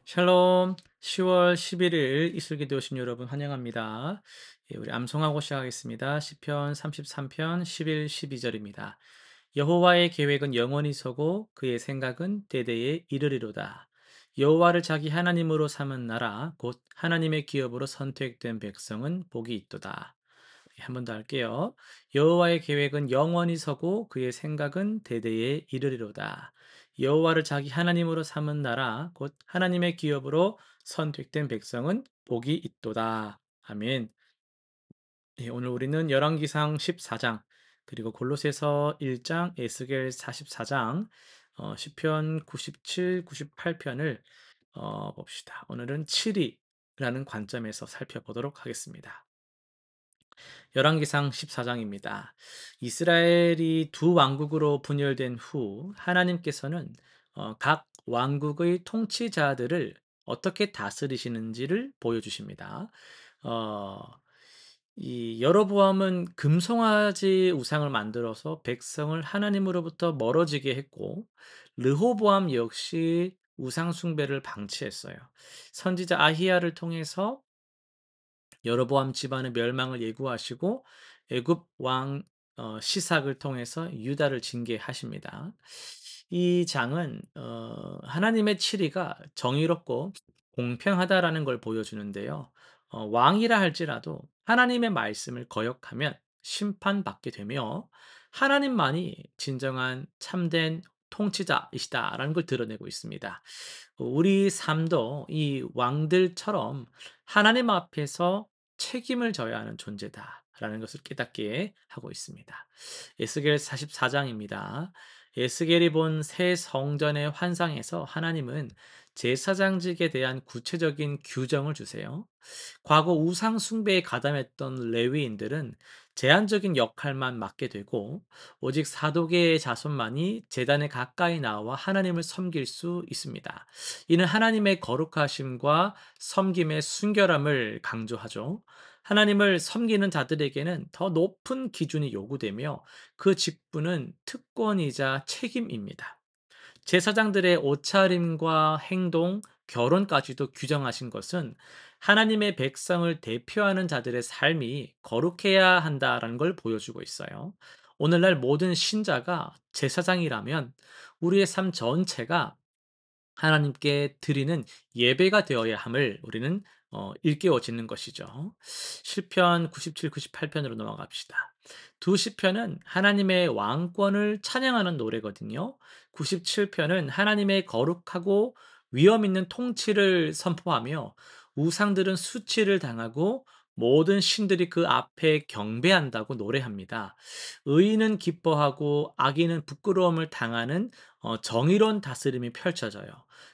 샬롬. 10월 11일 이슬기도 오신 여러분 환영합니다. 예, 우리 암송하고 시작하겠습니다. 시편 33편 11, 12절입니다. 여호와의 계획은 영원히 서고 그의 생각은 대대에 이르리로다. 여호와를 자기 하나님으로 삼은 나라 곧 하나님의 기업으로 선택된 백성은 복이 있도다. 한 번 더 할게요. 여호와의 계획은 영원히 서고 그의 생각은 대대에 이르리로다. 여호와를 자기 하나님으로 삼은 나라 곧 하나님의 기업으로 선택된 백성은 복이 있도다. 아멘. 예, 오늘 우리는 열왕기상 14장 그리고 골로새서 1장, 에스겔 44장, 시편 97, 98편을 봅시다. 오늘은 7위라는 관점에서 살펴보도록 하겠습니다. 열왕기상 14장입니다. 이스라엘이 두 왕국으로 분열된 후 하나님께서는 각 왕국의 통치자들을 어떻게 다스리시는지를 보여주십니다. 어, 이 여로보암은 금송아지 우상을 만들어서 백성을 하나님으로부터 멀어지게 했고, 르호보암 역시 우상 숭배를 방치했어요. 선지자 아히야를 통해서 여로보암 집안의 멸망을 예고하시고 애굽 왕 시삭을 통해서 유다를 징계하십니다. 이 장은 하나님의 치리가 정의롭고 공평하다라는 걸 보여주는데요. 왕이라 할지라도 하나님의 말씀을 거역하면 심판받게 되며 하나님만이 진정한 참된 통치자이시다라는 걸 드러내고 있습니다. 우리 삶도 이 왕들처럼 하나님 앞에서 책임을 져야 하는 존재다라는 것을 깨닫게 하고 있습니다. 에스겔 44장입니다. 에스겔이 본 새 성전의 환상에서 하나님은 제사장직에 대한 구체적인 규정을 주세요. 과거 우상 숭배에 가담했던 레위인들은 제한적인 역할만 맡게 되고 오직 사도계의 자손만이 제단에 가까이 나와 하나님을 섬길 수 있습니다. 이는 하나님의 거룩하심과 섬김의 순결함을 강조하죠. 하나님을 섬기는 자들에게는 더 높은 기준이 요구되며 그 직분은 특권이자 책임입니다. 제사장들의 옷차림과 행동, 결혼까지도 규정하신 것은 하나님의 백성을 대표하는 자들의 삶이 거룩해야 한다라는 걸 보여주고 있어요. 오늘날 모든 신자가 제사장이라면 우리의 삶 전체가 하나님께 드리는 예배가 되어야 함을 우리는 일깨워지는 것이죠. 시편 97, 98편으로 넘어갑시다. 두 시편은 하나님의 왕권을 찬양하는 노래거든요. 97편은 하나님의 거룩하고 위엄 있는 통치를 선포하며 우상들은 수치를 당하고 모든 신들이 그 앞에 경배한다고 노래합니다. 의인은 기뻐하고 악인은 부끄러움을 당하는 정의로운 다스림이 펼쳐져요.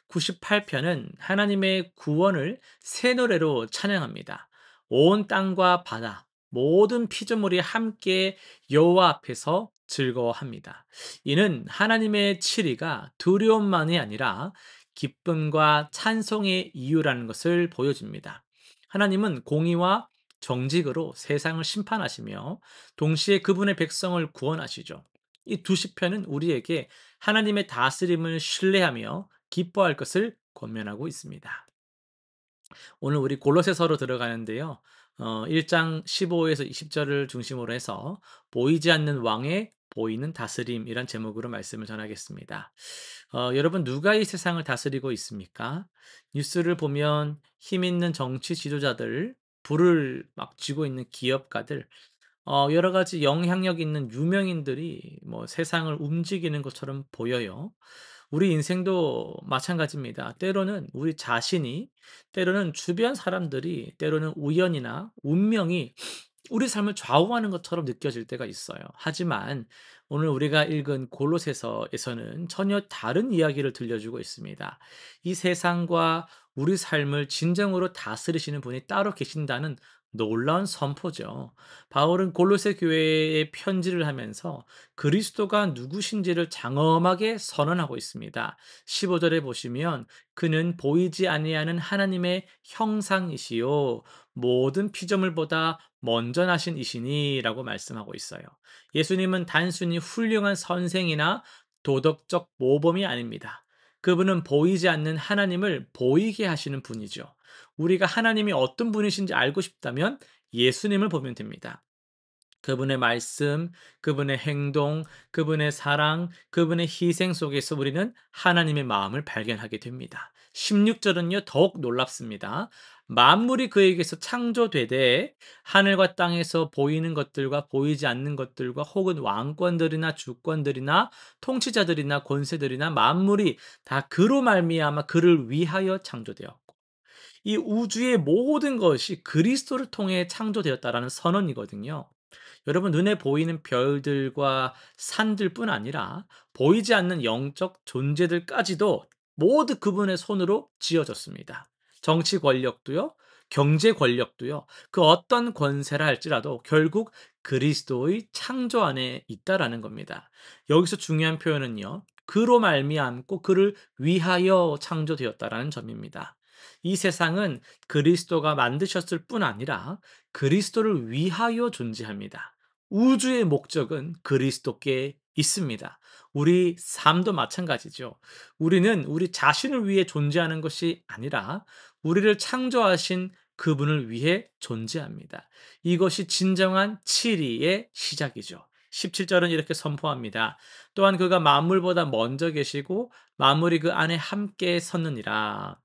98편은 하나님의 구원을 새 노래로 찬양합니다. 온 땅과 바다, 모든 피조물이 함께 여호와 앞에서 즐거워합니다. 이는 하나님의 치리가 두려움만이 아니라 기쁨과 찬송의 이유라는 것을 보여줍니다. 하나님은 공의와 정직으로 세상을 심판하시며 동시에 그분의 백성을 구원하시죠. 이 두 시편은 우리에게 하나님의 다스림을 신뢰하며 기뻐할 것을 권면하고 있습니다. 오늘 우리 골로새서로 들어가는데요. 1장 15에서 20절을 중심으로 해서 보이지 않는 왕의 보이는 다스림이란 제목으로 말씀을 전하겠습니다. 여러분 누가 이 세상을 다스리고 있습니까? 뉴스를 보면 힘 있는 정치 지도자들, 불을 막 쥐고 있는 기업가들, 여러 가지 영향력 있는 유명인들이 뭐 세상을 움직이는 것처럼 보여요. 우리 인생도 마찬가지입니다. 때로는 우리 자신이, 때로는 주변 사람들이, 때로는 우연이나 운명이 우리 삶을 좌우하는 것처럼 느껴질 때가 있어요. 하지만 오늘 우리가 읽은 골로새서에서는 전혀 다른 이야기를 들려주고 있습니다. 이 세상과 우리 삶을 진정으로 다스리시는 분이 따로 계신다는 놀라운 선포죠. 바울은 골로새 교회에 편지를 하면서 그리스도가 누구신지를 장엄하게 선언하고 있습니다. 15절에 보시면 그는 보이지 아니하는 하나님의 형상이시요 모든 피조물보다 먼저 나신 이시니라고 말씀하고 있어요. 예수님은 단순히 훌륭한 선생이나 도덕적 모범이 아닙니다. 그분은 보이지 않는 하나님을 보이게 하시는 분이죠. 우리가 하나님이 어떤 분이신지 알고 싶다면 예수님을 보면 됩니다. 그분의 말씀, 그분의 행동, 그분의 사랑, 그분의 희생 속에서 우리는 하나님의 마음을 발견하게 됩니다. 16절은요, 더욱 놀랍습니다. 만물이 그에게서 창조되되 하늘과 땅에서 보이는 것들과 보이지 않는 것들과 혹은 왕권들이나 주권들이나 통치자들이나 권세들이나 만물이 다 그로 말미암아 그를 위하여 창조되었고 이 우주의 모든 것이 그리스도를 통해 창조되었다라는 선언이거든요. 여러분 눈에 보이는 별들과 산들뿐 아니라 보이지 않는 영적 존재들까지도 모두 그분의 손으로 지어졌습니다. 정치 권력도요, 경제 권력도요, 그 어떤 권세라 할지라도 결국 그리스도의 창조 안에 있다라는 겁니다. 여기서 중요한 표현은요, 그로 말미암고 그를 위하여 창조되었다라는 점입니다. 이 세상은 그리스도가 만드셨을 뿐 아니라 그리스도를 위하여 존재합니다. 우주의 목적은 그리스도께 있습니다. 우리 삶도 마찬가지죠. 우리는 우리 자신을 위해 존재하는 것이 아니라 우리를 창조하신 그분을 위해 존재합니다. 이것이 진정한 치리의 시작이죠. 17절은 이렇게 선포합니다. 또한 그가 만물보다 먼저 계시고 만물이 그 안에 함께 섰느니라.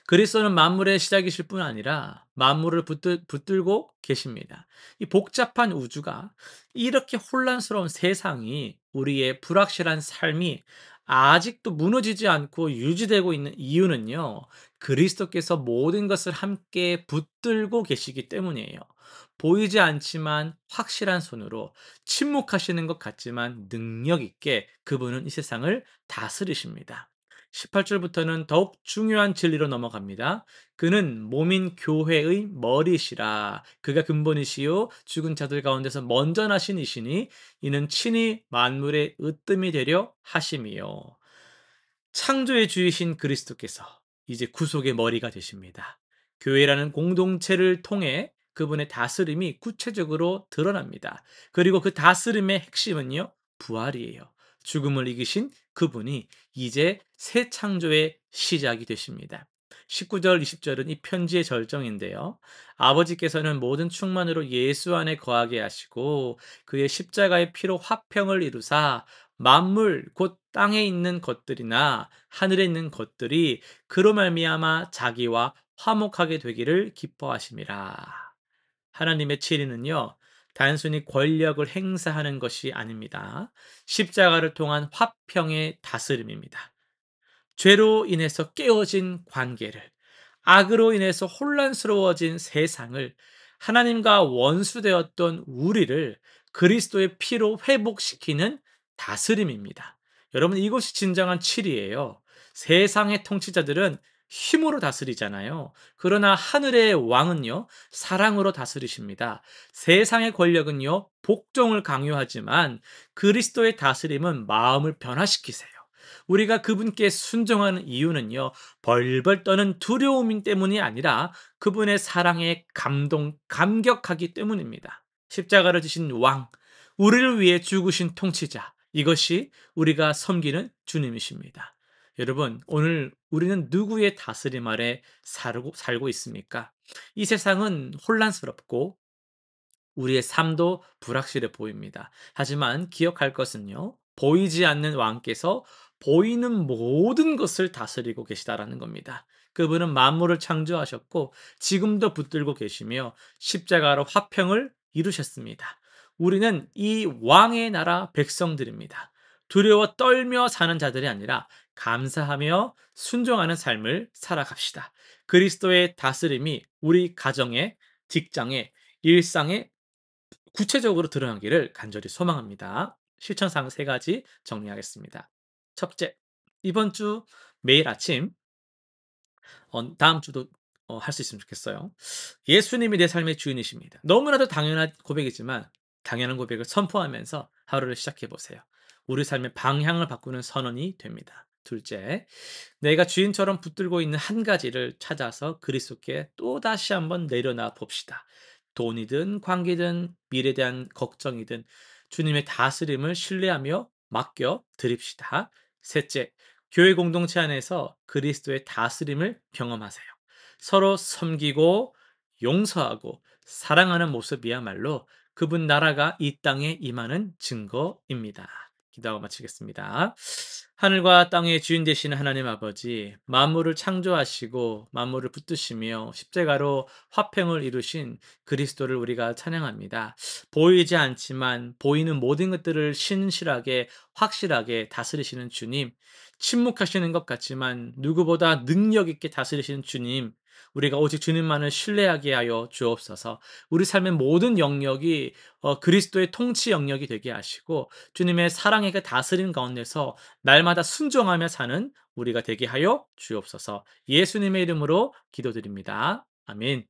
그리스도는 만물의 시작이실 뿐 아니라 만물을 붙들고 계십니다. 이 복잡한 우주가 이렇게 혼란스러운 세상이 우리의 불확실한 삶이 아직도 무너지지 않고 유지되고 있는 이유는요. 그리스도께서 모든 것을 함께 붙들고 계시기 때문이에요. 보이지 않지만 확실한 손으로 침묵하시는 것 같지만 능력 있게 그분은 이 세상을 다스리십니다. 18절부터는 더욱 중요한 진리로 넘어갑니다. 그는 몸인 교회의 머리시라. 그가 근본이시요 죽은 자들 가운데서 먼저 나신 이시니 이는 친히 만물의 으뜸이 되려 하심이요. 창조의 주이신 그리스도께서 이제 구속의 머리가 되십니다. 교회라는 공동체를 통해 그분의 다스림이 구체적으로 드러납니다. 그리고 그 다스림의 핵심은요, 부활이에요. 죽음을 이기신 그분이 이제 새 창조의 시작이 되십니다. 19절, 20절은 이 편지의 절정인데요. 아버지께서는 모든 충만으로 예수 안에 거하게 하시고 그의 십자가의 피로 화평을 이루사 만물 곧 땅에 있는 것들이나 하늘에 있는 것들이 그로 말미암아 자기와 화목하게 되기를 기뻐하심이라. 하나님의 치리는요. 단순히 권력을 행사하는 것이 아닙니다. 십자가를 통한 화평의 다스림입니다. 죄로 인해서 깨어진 관계를, 악으로 인해서 혼란스러워진 세상을, 하나님과 원수되었던 우리를 그리스도의 피로 회복시키는 다스림입니다. 여러분, 이것이 진정한 치리예요. 세상의 통치자들은 힘으로 다스리잖아요. 그러나 하늘의 왕은요, 사랑으로 다스리십니다. 세상의 권력은요, 복종을 강요하지만 그리스도의 다스림은 마음을 변화시키세요. 우리가 그분께 순종하는 이유는요, 벌벌 떠는 두려움 때문이 아니라 그분의 사랑에 감격하기 때문입니다. 십자가를 지신 왕, 우리를 위해 죽으신 통치자, 이것이 우리가 섬기는 주님이십니다. 여러분, 오늘 우리는 누구의 다스림 아래 살고 있습니까? 이 세상은 혼란스럽고 우리의 삶도 불확실해 보입니다. 하지만 기억할 것은요, 보이지 않는 왕께서 보이는 모든 것을 다스리고 계시다라는 겁니다. 그분은 만물을 창조하셨고 지금도 붙들고 계시며 십자가로 화평을 이루셨습니다. 우리는 이 왕의 나라 백성들입니다. 두려워 떨며 사는 자들이 아니라 감사하며 순종하는 삶을 살아갑시다. 그리스도의 다스림이 우리 가정에, 직장에, 일상에 구체적으로 드러나기를 간절히 소망합니다. 실천사항 세 가지 정리하겠습니다. 첫째, 이번 주 매일 아침, 다음 주도 할 수 있으면 좋겠어요. 예수님이 내 삶의 주인이십니다. 너무나도 당연한 고백이지만 당연한 고백을 선포하면서 하루를 시작해 보세요. 우리 삶의 방향을 바꾸는 선언이 됩니다. 둘째, 내가 주인처럼 붙들고 있는 한 가지를 찾아서 그리스도께 또다시 한번 내려놔 봅시다. 돈이든 관계든 미래에 대한 걱정이든 주님의 다스림을 신뢰하며 맡겨 드립시다. 셋째, 교회 공동체 안에서 그리스도의 다스림을 경험하세요. 서로 섬기고 용서하고 사랑하는 모습이야말로 그분 나라가 이 땅에 임하는 증거입니다. 기도하고 마치겠습니다. 하늘과 땅의 주인 되시는 하나님 아버지, 만물을 창조하시고 만물을 붙드시며 십자가로 화평을 이루신 그리스도를 우리가 찬양합니다. 보이지 않지만 보이는 모든 것들을 신실하게 확실하게 다스리시는 주님, 침묵하시는 것 같지만 누구보다 능력 있게 다스리시는 주님, 우리가 오직 주님만을 신뢰하게 하여 주옵소서. 우리 삶의 모든 영역이 그리스도의 통치 영역이 되게 하시고 주님의 사랑의 그 다스림 가운데서 날마다 순종하며 사는 우리가 되게 하여 주옵소서. 예수님의 이름으로 기도드립니다. 아멘.